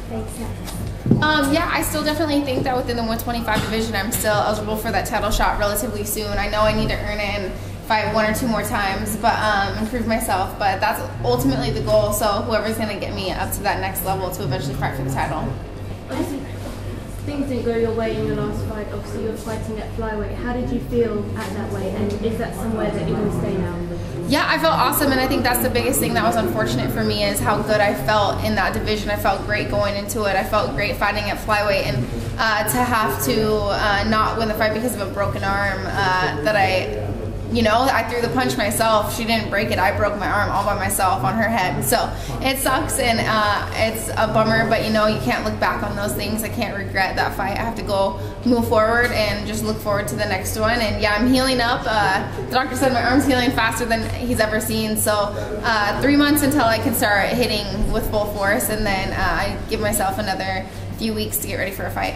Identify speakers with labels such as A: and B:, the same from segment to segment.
A: face next?
B: Yeah, I still definitely think that within the 125 division, I'm still eligible for that title shot relatively soon. I know I need to earn it and fight 1 or 2 more times, but improve myself. But that's ultimately the goal. So whoever's going to get me up to that next level to eventually fight for the title.
A: Obviously, things didn't go your way in your last fight. Obviously, you're fighting at flyweight. How did you feel at that weight, and is that somewhere that you're going to stay now?
B: Yeah, I felt awesome, and I think that's the biggest thing that was unfortunate for me is how good I felt in that division. I felt great going into it. I felt great fighting at flyweight, and to have to not win the fight because of a broken arm that I threw the punch myself. She didn't break it. I broke my arm all by myself on her head. So it sucks, and it's a bummer, but you can't look back on those things. I can't regret that fight. I have to go move forward and just look forward to the next one. And yeah, I'm healing up. The doctor said my arm's healing faster than he's ever seen. So 3 months until I can start hitting with full force, and then I give myself another few weeks to get ready for a fight.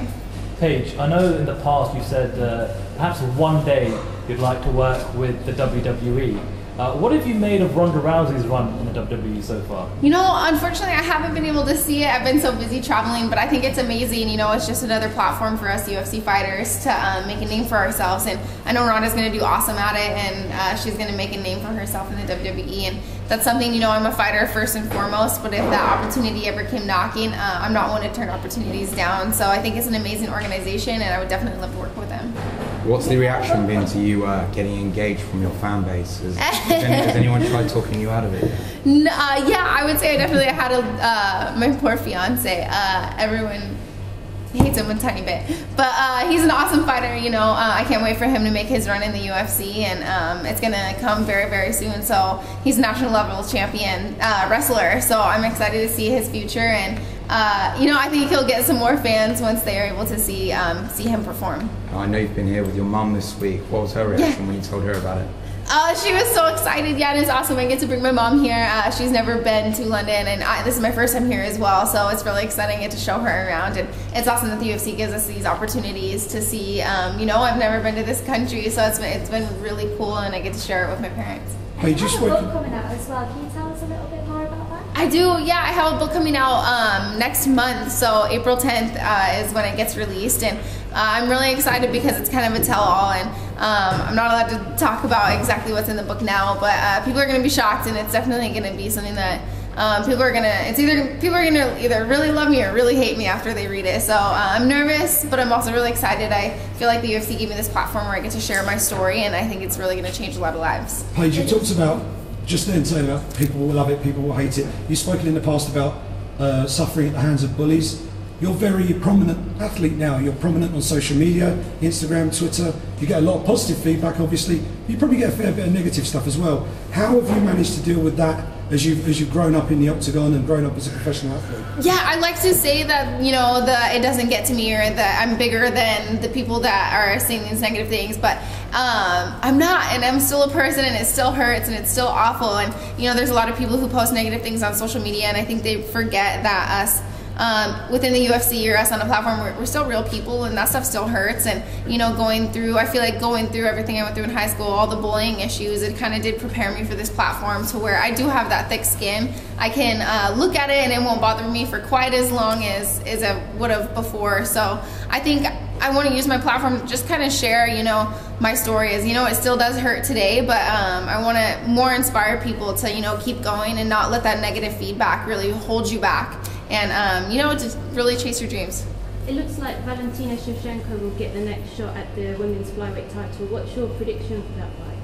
C: Paige, I know in the past you said perhaps one day you'd like to work with the WWE. What have you made of Ronda Rousey's run in the WWE so far?
B: Unfortunately, I haven't been able to see it. I've been so busy traveling, but I think it's amazing. It's just another platform for us UFC fighters to make a name for ourselves. And I know Ronda's going to do awesome at it, and she's going to make a name for herself in the WWE. And that's something, I'm a fighter first and foremost, but if that opportunity ever came knocking, I'm not one to turn opportunities down. So I think it's an amazing organization, and I would definitely love to work with them.
D: What's the reaction been to you getting engaged from your fan base? Has anyone tried talking you out of it?
B: Yeah, I would say I definitely had my poor fiance. Everyone hates him a tiny bit, but he's an awesome fighter. I can't wait for him to make his run in the UFC, and it's gonna come very, very soon. So he's a national level champion wrestler. So I'm excited to see his future, and I think he'll get some more fans once they are able to see him perform.
D: I know you've been here with your mum this week. What was her reaction when you told her about it?
B: She was so excited. Yeah, and it's awesome. I get to bring my mom here. She's never been to London, and this is my first time here as well, so it's really exciting to get to show her around. And it's awesome that the UFC gives us these opportunities to see. I've never been to this country, so it's been really cool, and I get to share it with my parents.
A: You have a book coming out as well. Can you tell us a little bit more about that?
B: I do, yeah. I have a book coming out next month, so April 10th is when it gets released, and I'm really excited because it's kind of a tell-all, and I'm not allowed to talk about exactly what's in the book now, but people are going to be shocked, and it's definitely going to be something that people are going to either really love me or really hate me after they read it. So I'm nervous, but I'm also really excited. I feel like the UFC gave me this platform where I get to share my story, and I think it's really going to change a lot of lives.
E: Paige, you talked about just then saying about people will love it, people will hate it. You've spoken in the past about suffering at the hands of bullies. You're a very prominent athlete now. You're prominent on social media, Instagram, Twitter. You get a lot of positive feedback, obviously. You probably get a fair bit of negative stuff as well. How have you managed to deal with that as you've grown up in the octagon and grown up as a professional athlete?
B: Yeah, I like to say that, it doesn't get to me, or that I'm bigger than the people that are saying these negative things, but I'm not, and I'm still a person, and it still hurts, and it's still awful. And there's a lot of people who post negative things on social media, and I think they forget that us within the UFC or us on a platform, we're still real people, and that stuff still hurts. And I feel like going through everything I went through in high school, all the bullying issues, it kind of did prepare me for this platform to where I do have that thick skin. I can look at it, and it won't bother me for quite as long as I would have before. So I think I want to use my platform to just kind of share, my story. Is it still does hurt today, but I want to more inspire people to keep going and not let that negative feedback really hold you back, and just really chase your dreams.
A: It looks like Valentina Shevchenko will get the next shot at the women's flyweight title. What's your prediction for that fight?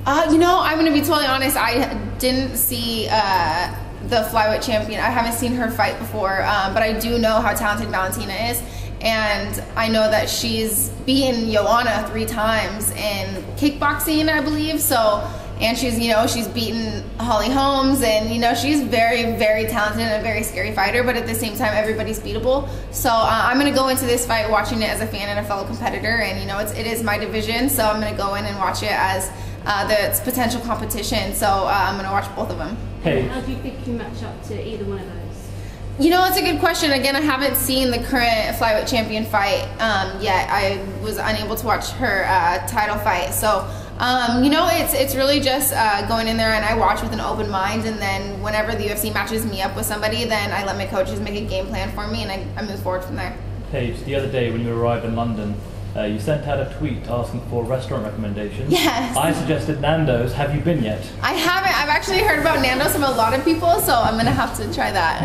B: I'm going to be totally honest. I didn't see the flyweight champion. I haven't seen her fight before, but I do know how talented Valentina is. And I know that she's beaten Joanna 3 times in kickboxing, I believe. And she's beaten Holly Holmes, and she's very, very talented and a very scary fighter. But at the same time, everybody's beatable. So I'm gonna go into this fight watching it as a fan and a fellow competitor, and it is my division, so I'm gonna go in and watch it as the potential competition. So I'm gonna watch both of them.
A: Hey, how do you think you match up to either one of those?
B: It's a good question. Again, I haven't seen the current flyweight champion fight yet. I was unable to watch her title fight, so You know, it's really just going in there and I watch with an open mind, and then whenever the UFC matches me up with somebody, then I let my coaches make a game plan for me, and I move forward from there.
C: Paige, the other day when you arrived in London, you sent out a tweet asking for restaurant recommendations.
B: Yes.
C: I suggested Nando's. Have you been yet?
B: I haven't. I've actually heard about Nando's from a lot of people, so I'm going to have to try that.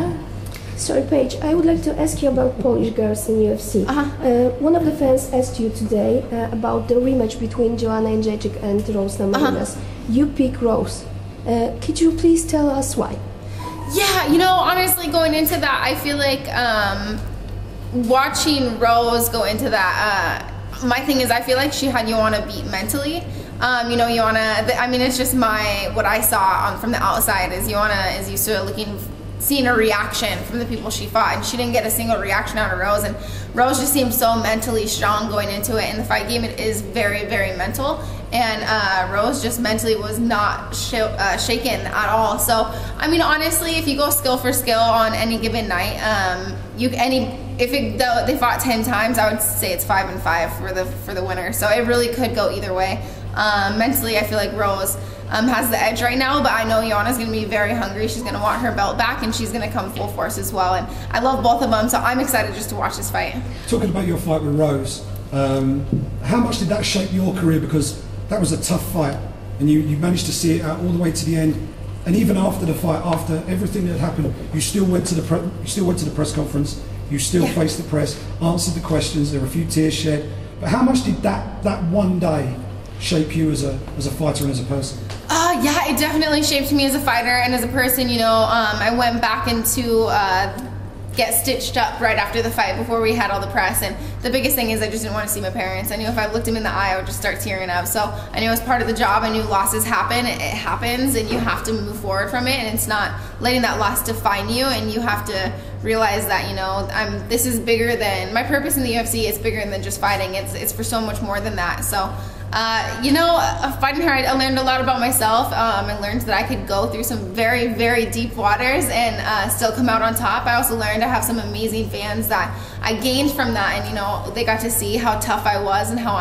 F: Sorry, Paige, I would like to ask you about Polish girls in UFC. One of the fans asked you today about the rematch between Joanna Jedrzeczyk and Rose Namajunas. You pick Rose. Could you please tell us why?
B: Yeah, you know, honestly, going into that, I feel like watching Rose go into that, my thing is I feel like she had Joanna beat mentally. You know, Joanna, I mean, it's just what I saw from the outside is Joanna is used to seeing a reaction from the people she fought, and she didn't get a single reaction out of Rose, and Rose just seemed so mentally strong going into it. In the fight game, it is very, very mental, and Rose just mentally was not shaken at all. So, I mean, honestly, if you go skill for skill on any given night, if they fought 10 times, I would say it's 5 and 5 for the winner. So it really could go either way. Mentally, I feel like Rose has the edge right now, but I know Joanna's going to be very hungry. She's going to want her belt back, and she's going to come full force as well. And I love both of them, so I'm excited just to watch this fight.
E: Talking about your fight with Rose, how much did that shape your career? Because that was a tough fight, and you managed to see it out all the way to the end. And even after the fight, after everything that happened, you still went to the press conference. You still faced the press, answered the questions. There were a few tears shed. But how much did that one day shape you as a fighter and as a person?
B: Yeah, it definitely shaped me as a fighter and as a person. You know, I went back into get stitched up right after the fight before we had all the press, and the biggest thing is I just didn't want to see my parents. I knew if I looked them in the eye, I would just start tearing up. So I knew it was part of the job. I knew losses happen. It happens, and you have to move forward from it, and it's not letting that loss define you, and you have to realize that, you know, this is bigger than my purpose in the UFC. It's bigger than just fighting. It's for so much more than that. So you know, fighting her, I learned a lot about myself. I learned that I could go through some very, very deep waters and still come out on top. I also learned I have some amazing fans that I gained from that, and you know, they got to see how tough I was and how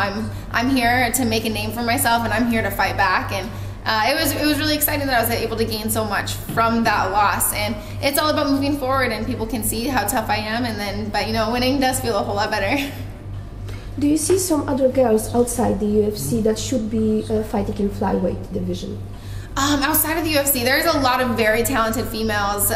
B: I'm here to make a name for myself, and I'm here to fight back. And it was really exciting that I was able to gain so much from that loss. And it's all about moving forward, and people can see how tough I am, but you know, winning does feel a whole lot better.
F: Do you see some other girls outside the UFC that should be fighting in flyweight division?
B: Outside of the UFC, there's a lot of very talented females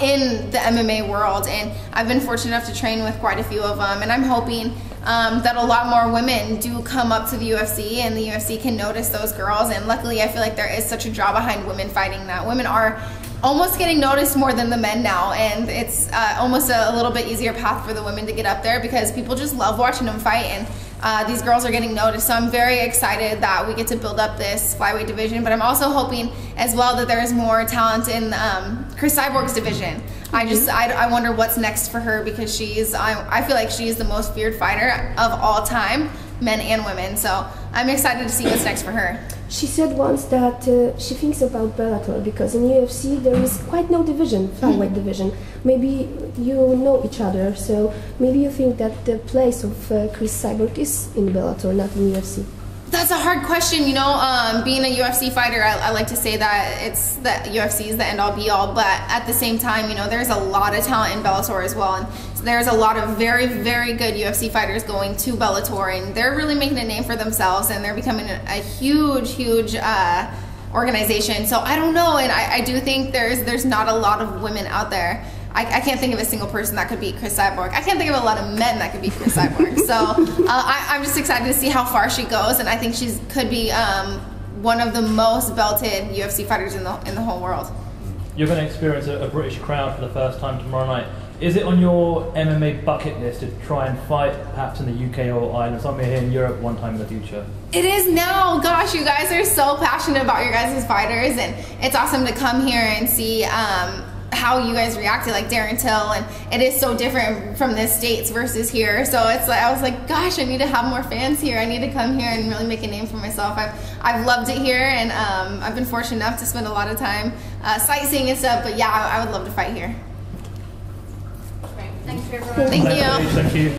B: in the MMA world, and I've been fortunate enough to train with quite a few of them, and I'm hoping that a lot more women do come up to the UFC, and the UFC can notice those girls. And luckily, I feel like there is such a draw behind women fighting that women are almost getting noticed more than the men now, and it's almost a little bit easier path for the women to get up there because people just love watching them fight, and these girls are getting noticed. So I'm very excited that we get to build up this flyweight division, but I'm also hoping as well that there is more talent in Cris Cyborg's division. I wonder what's next for her, because I feel like she's the most feared fighter of all time, men and women. So I'm excited to see what's next for her.
F: She said once that she thinks about Bellator because in UFC there is quite no division, flyweight division. Maybe you know each other, so maybe you think that the place of Cris Cyborg is in Bellator, not in UFC.
B: That's a hard question, you know. Being a UFC fighter, I like to say that UFC is the end-all be-all, but at the same time, you know, there's a lot of talent in Bellator as well, and so there's a lot of very, very good UFC fighters going to Bellator, and they're really making a name for themselves, and they're becoming a huge, huge organization. So I don't know, and I do think there's not a lot of women out there. I can't think of a single person that could beat Cris Cyborg. I can't think of a lot of men that could beat Cris Cyborg. So I'm just excited to see how far she goes, and I think she could be one of the most belted UFC fighters in the whole world.
C: You're going to experience a British crowd for the first time tomorrow night. Is it on your MMA bucket list to try and fight perhaps in the UK or Ireland, somewhere here in Europe one time in the future?
B: It is now. Gosh, you guys are so passionate about your guys' fighters, and it's awesome to come here and see how you guys reacted, like Darren Till, and it is so different from the States versus here. So it's like I was like, gosh, I need to have more fans here. I need to come here and really make a name for myself. I've loved it here, and I've been fortunate enough to spend a lot of time sightseeing and stuff. But yeah, I would love to fight here.
A: Great. Thanks for everyone.
B: Thank you.
C: Thank you.